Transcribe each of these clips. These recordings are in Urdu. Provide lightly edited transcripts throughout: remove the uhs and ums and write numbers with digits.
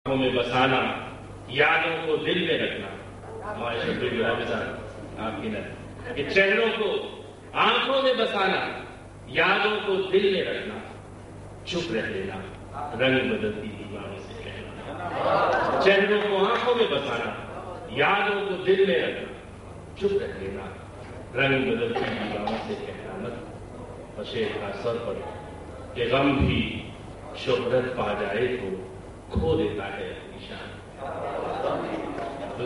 آنکھوں میں بسانا، یادوں کو دل میں رکھنا. ہمارے شبیر جو ہے آپ کی نظر کہ چہروں کو آنکھوں میں بسانا، یادوں کو دل میں رکھنا، چپ رہ لینا، رنگ بدلتی دیواروں سے کہنا. چہروں کو آنکھوں میں بسانا، یادوں کو دل میں رکھنا، چپ رہ لینا، رنگ بدلتی دیواروں سے کہنا مت. اور شعر کا سر پر کہ غم بھی شہرت پا جائے تو کھو دیتا ہے اپنی شان.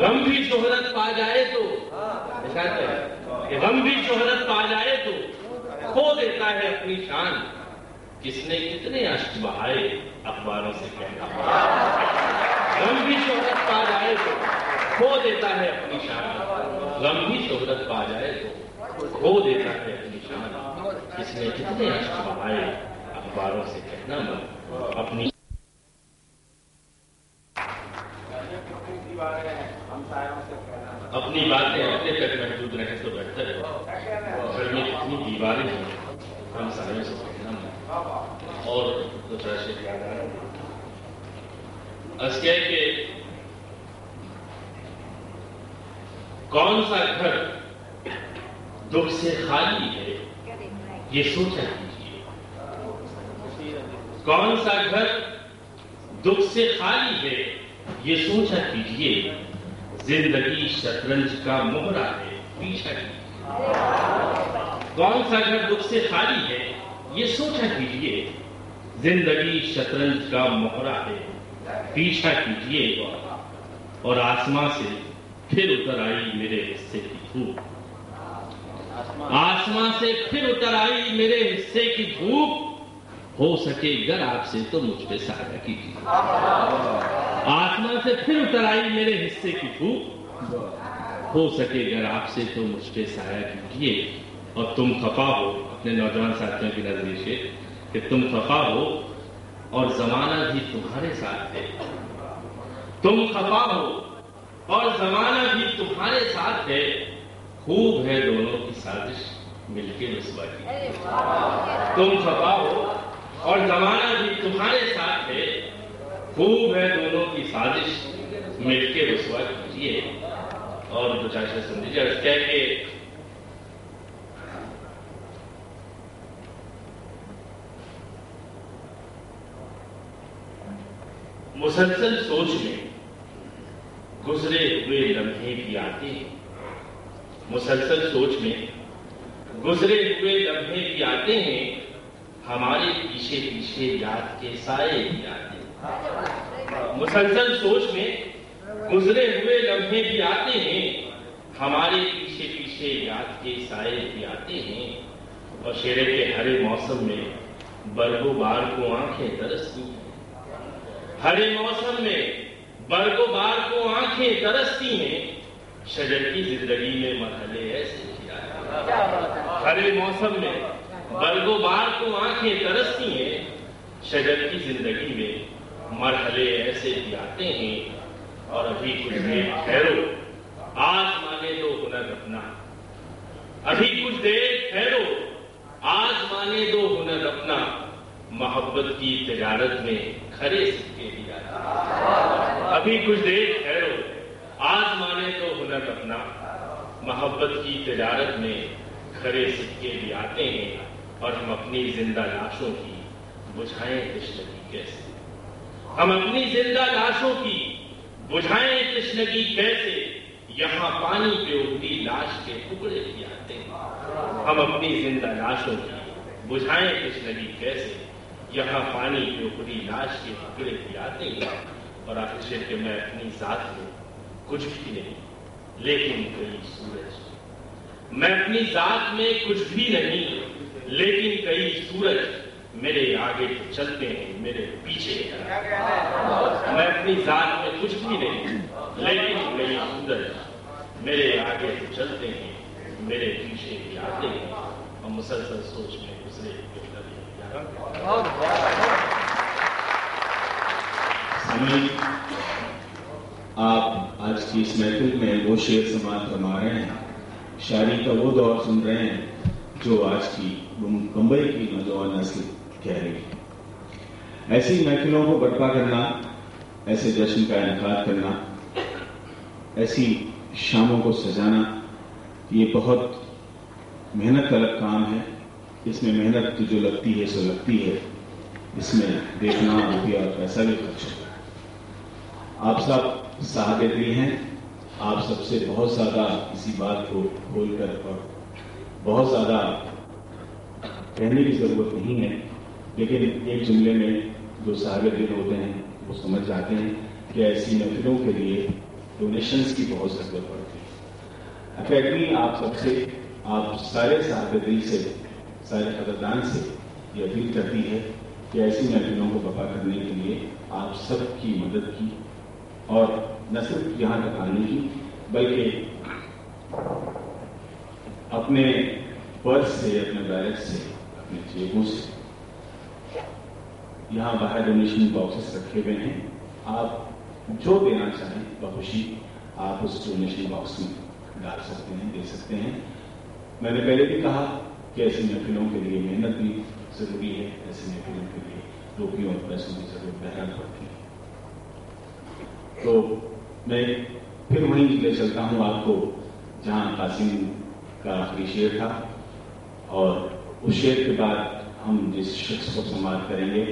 غم بھی شہرت پا جائے تو کہ غم بھی شہرت پا جائے تو کھو دیتا ہے اپنی شان. کس نے کتنے اشک بہائے اخباروں سے کہنا. غم بھی شہرت پا جائے تو کھو دیتا ہے اپنی شان. غم بھی شہرت پا جائے تو کھو دیتا ہے اپنی شان. کس نے کتنے اشک بہائے اخباروں سے کہنا مت. اپنی اپنی باتیں اپنے تک محدود رہیں تو بہتر ہے. گھر میں کتنی دیواریں ہیں ہم سایوں سے کہنا مت. اور دوسرا شعر یاد آ رہا ہے کہ کون سا گھر دکھ سے خالی ہے یہ سوچا کیجیے. کون سا گھر دکھ سے خالی ہے یہ سوچا کیجیے. زندگی شطرنج کا مہرا ہے پیچھا کیجیے. کون سا گھر دکھ سے خالی ہے یہ سوچا کیجیے. زندگی شطرنج کا مہرا ہے پیچھا کیجیے. اور آسمان سے پھر اتر آئی میرے حصے کی دھوپ. آسمان سے پھر اتر آئی میرے حصے کی دھوپ. ہو سکے گر آپ سے تو مجھ پہ سایہ کیجیے. آسمان سے پھر اتر آئی میرے حصے کی دھوپ. ہو سکے گر آپ سے تو مجھ پہ سایہ کیجیے. اور تم خفا ہو اپنے نوجوان ساتھیوں کی نظریے سے کہ تم خفا ہو اور زمانہ بھی تمہارے ساتھ ہے. تم خفا ہو اور زمانہ بھی تمہارے ساتھ ہے. خوب ہے دونوں کی سازش مل کے رسوا کی. تم خفا ہو اور زمانہ بھی تمہارے ساتھ ہے. خوب ہے دونوں کی سازش مل کے رسوا کیجیے. اور دو چار شعر سن لیجیے. کیا کہ مسلسل سوچ میں گزرے ہوئے لمحے بھی آتے ہیں. مسلسل سوچ میں گزرے ہوئے لمحے بھی آتے ہیں. ہمارے پیچھے پیچھے یاد کے سائے بھی آتے ہیں. مسلسل سوچ میں گزرے ہوئے لمحے بھی آتے ہیں. ہمارے پیچھے پیچھے یاد کے سائے بھی آتے ہیں. اور شعر کے ہر موسم میں برگ و بار کو آنکھیں ترستی ہیں. ہر موسم میں برگ و بار کو آنکھیں ترستی ہیں. شجر کی زندگی میں مرحلے ایسے بھی آتے ہیں. ہر موسم میں برگ و بار کو آنکھیں ترستی ہیں. شجر کی زندگی میں مرحلے ایسے بھی آتے ہیں. اور ابھی کچھ دیر ٹھہرو آزمانے دو ہنر اپنا. ابھی کچھ دیر ٹھہرو آزمانے دو ہنر اپنا. محبت کی تجارت میں کھرے سکے بھی آتے ہیں. ابھی کچھ دیر ٹھہرو آزمانے دو ہنر اپنا. محبت کی تجارت میں کھرے سکے بھی آتے ہیں. اور ہم اپنی زندہ لاشوں کی بجھائیں تشنگی کیسے. ہم اپنی زندہ لاشوں کی بجھائیں تشنگی کیسے. یہاں پانی پہ ابلی لاش کے ٹکڑے بھی آتے ہیں. ہم اپنی زندہ لاشوں کی بجھائیں تشنگی کیسے. یہاں پانی پہ ابلی لاش کے ٹکڑے بھی آتے ہیں. اور آخر شعر کہ میں اپنی ذات میں کچھ بھی نہیں لیکن کئی سورج. میں اپنی ذات میں کچھ بھی نہیں لیکن کئی سورج میرے آگے تو چلتے ہیں میرے پیچھے. میں اپنی ذات میں کچھ بھی نہیں لیکن کئی سورج میرے آگے تو چلتے ہیں میرے پیچھے بھی آتے ہیں. اور مسلسل سوچ میں گزرے آپ آج کی اس محفل میں وہ شعر سماعت فرما رہے ہیں. شاعری کا وہ دور سن رہے ہیں جو آج کی ممبئی کی نوجوان نسل کہہ رہی ہے. ایسی محفلوں کو برپا کرنا ایسے جشن کا انعقاد کرنا، ایسی شاموں کو سجانا، یہ بہت محنت طلب کام ہے. اس میں محنت جو لگتی ہے سو لگتی ہے. اس میں دیکھنا روپیہ اور پیسہ بھی خرچ ہوگا. آپ سب صاحب دل ہیں. آپ سب سے بہت زیادہ کسی بات کو کھول کر اور بہت زیادہ کہنے کی ضرورت نہیں ہے، لیکن ایک جملے میں جو صاحب دل ہوتے ہیں وہ سمجھ جاتے ہیں کہ ایسی محفلوں کے لیے ڈونیشنز کی بہت ضرورت پڑتی ہے. اکیڈمی آپ سب سے، آپ سارے صاحب دل سے، سارے قدردان سے یہ اپیل کرتی ہے کہ ایسی محفلوں کو برپا کرنے کے لیے آپ سب کی مدد کی، اور نہ صرف یہاں تک آنے کی بلکہ اپنے پرس سے، اپنے بیلٹ سے، اپنے جیبوں سے. یہاں باہر ڈونیشن باکسز رکھے ہوئے ہیں. آپ جو دینا چاہیں بخوشی آپ اس ڈونیشن باکس میں ڈال سکتے ہیں، دے سکتے ہیں. میں نے پہلے بھی کہا کہ ایسی محفلوں کے لیے محنت بھی ضروری ہے، ایسی محفلوں کے لیے روپیوں اور پیسوں کی ضرورت بہرحال پڑتی ہے. تو میں پھر وہیں لے چلتا ہوں آپ کو جہاں قاسم کا آخری شعر تھا، اور اس شعر کے بعد ہم جس شخص کو سماعت کریں گے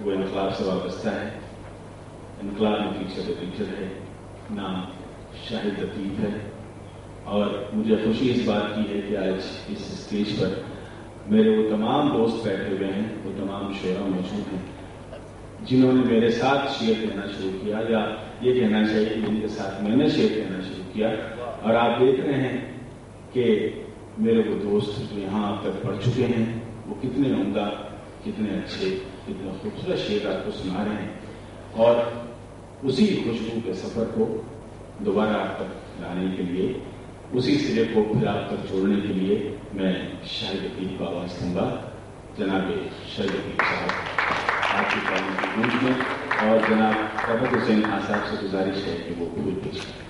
وہ انقلاب سے وابستہ ہے. انقلاب میں ٹیچر ہے، نام شاہد لطیف ہے. اور مجھے خوشی اس بات کی ہے کہ آج اس اسٹیج پر میرے وہ تمام دوست بیٹھے ہوئے ہیں، وہ تمام شعراء موجود ہیں جنہوں نے میرے ساتھ شعر کہنا شروع کیا، یا یہ کہنا چاہیے کہ جن کے ساتھ میں نے شعر کہنا شروع کیا. اور آپ دیکھ رہے ہیں کہ میرے وہ دوست جو یہاں اب تک پڑھ چکے ہیں وہ کتنے عمدہ، کتنے اچھے، کتنے خوبصورت شعر آپ کو سنا رہے ہیں. اور اسی خوشبو کے سفر کو دوبارہ آپ تک لانے کے لیے، اسی سرے کو پھر آپ تک جوڑنے کے لیے میں شاہد لطیف کو آواز دوں گا. جناب شاہد لطیف صاحب آپ کی تعلیم کی گونج میں، اور جناب رفعت حسین خان صاحب سے گزارش ہے کہ وہ پھول پیش کریں.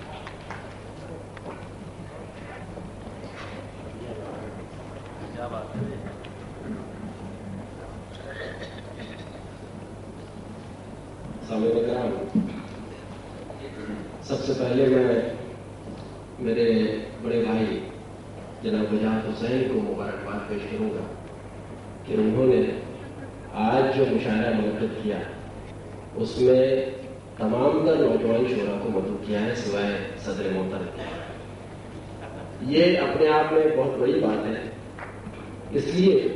سامعین کرام، سب سے پہلے میں میرے بڑے بھائی جناب وجاہت حسین کو مبارکباد پیش کروں گا کہ انہوں نے آج جو مشاعرہ منعقد کیا اس میں تمام تر نوجوان شعراء کو مدعو کیا ہے سوائے صدر محترم کے. یہ اپنے آپ میں بہت بڑی بات ہے، اس لیے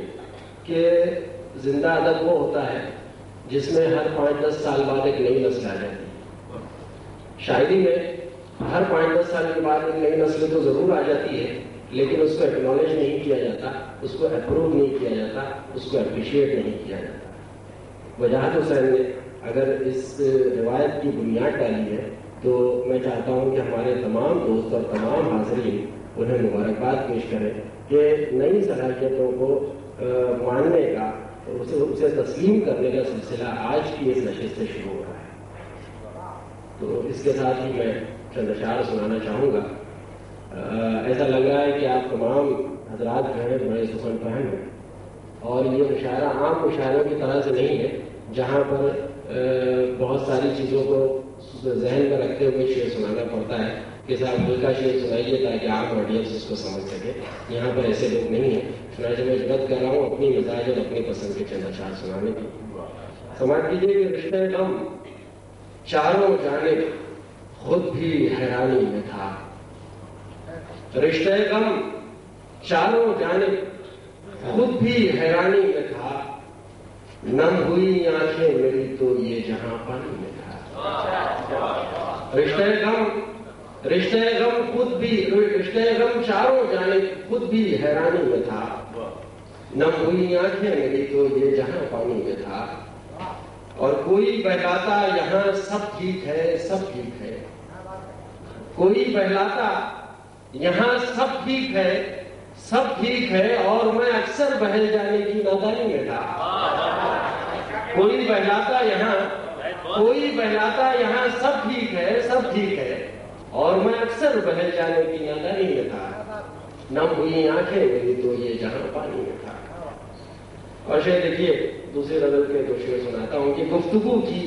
کہ زندہ ادب وہ ہوتا ہے جس میں ہر 5-10 سال بعد ایک نئی نسل آ جاتی ہے. شاعری میں ہر 5-10 سال کے بعد ایک نئی نسل تو ضرور آ جاتی ہے، لیکن اس کو ایکنالج نہیں کیا جاتا، اس کو اپروو نہیں کیا جاتا، اس کو اپریشیٹ نہیں کیا جاتا. وجاہت حسین نے اگر اس روایت کی بنیاد ڈالی ہے تو میں چاہتا ہوں کہ ہمارے تمام دوست اور تمام حاضرین انہیں مبارکباد پیش کریں کہ نئی صلاحیتوں کو ماننے کا، اسے تسلیم کرنے کا سلسلہ آج کی اس نشست سے شروع ہو رہا ہے. تو اس کے ساتھ ہی میں چند اشعار سنانا چاہوں گا. ایسا لگ رہا ہے کہ آپ تمام حضرات جو ہیں بڑے سخن فہم ہیں، اور یہ مشاعرہ عام مشاعروں کی طرح سے نہیں ہے جہاں پر بہت ساری چیزوں کو ذہن میں رکھتے ہوئے شعر سنانا پڑتا ہے کہ صاحب دل کا شعر سنائیے تاکہ عام آڈینس اس کو سمجھ سکے. یہاں پر ایسے لوگ نہیں ہیں، چنانچہ میں جرأت کر رہا ہوں اپنی مزاج اور اپنی پسند کے چند اشعار سنانے کی. سمجھ لیجیے کہ رشتہ غم چاروں جانب خود بھی حیرانی میں تھا. رشتہ غم چاروں جانب خود بھی حیرانی میں تھا. نم ہوئی آنکھیں میری تو یہ جہاں پانی میں تھا. رشتہ غم خود بھی، رشتہ غم چاروں جانب خود بھی حیرانی میں تھا. نم ہوئی آنکھیں میری تو یہ جہاں پانی میں تھا. اور کوئی بہلاتا یہاں سب ٹھیک ہے، سب ٹھیک ہے. کوئی بہلاتا یہاں سب ٹھیک ہے، سب ٹھیک ہے. اور میں اکثر بہل جانے کی نادانی میں تھا. کوئی بہلاتا یہاں سب ٹھیک ہے، سب ٹھیک ہے. اور میں اکثر بہل جانے کی نادانی میں تھا. نم ہوئی آنکھیں میری تو یہ جہاں پانی میں تھا. اور شعر دیکھیے، دوسرے غزل کے دو شعر سناتا ہوں کہ گفتگو کی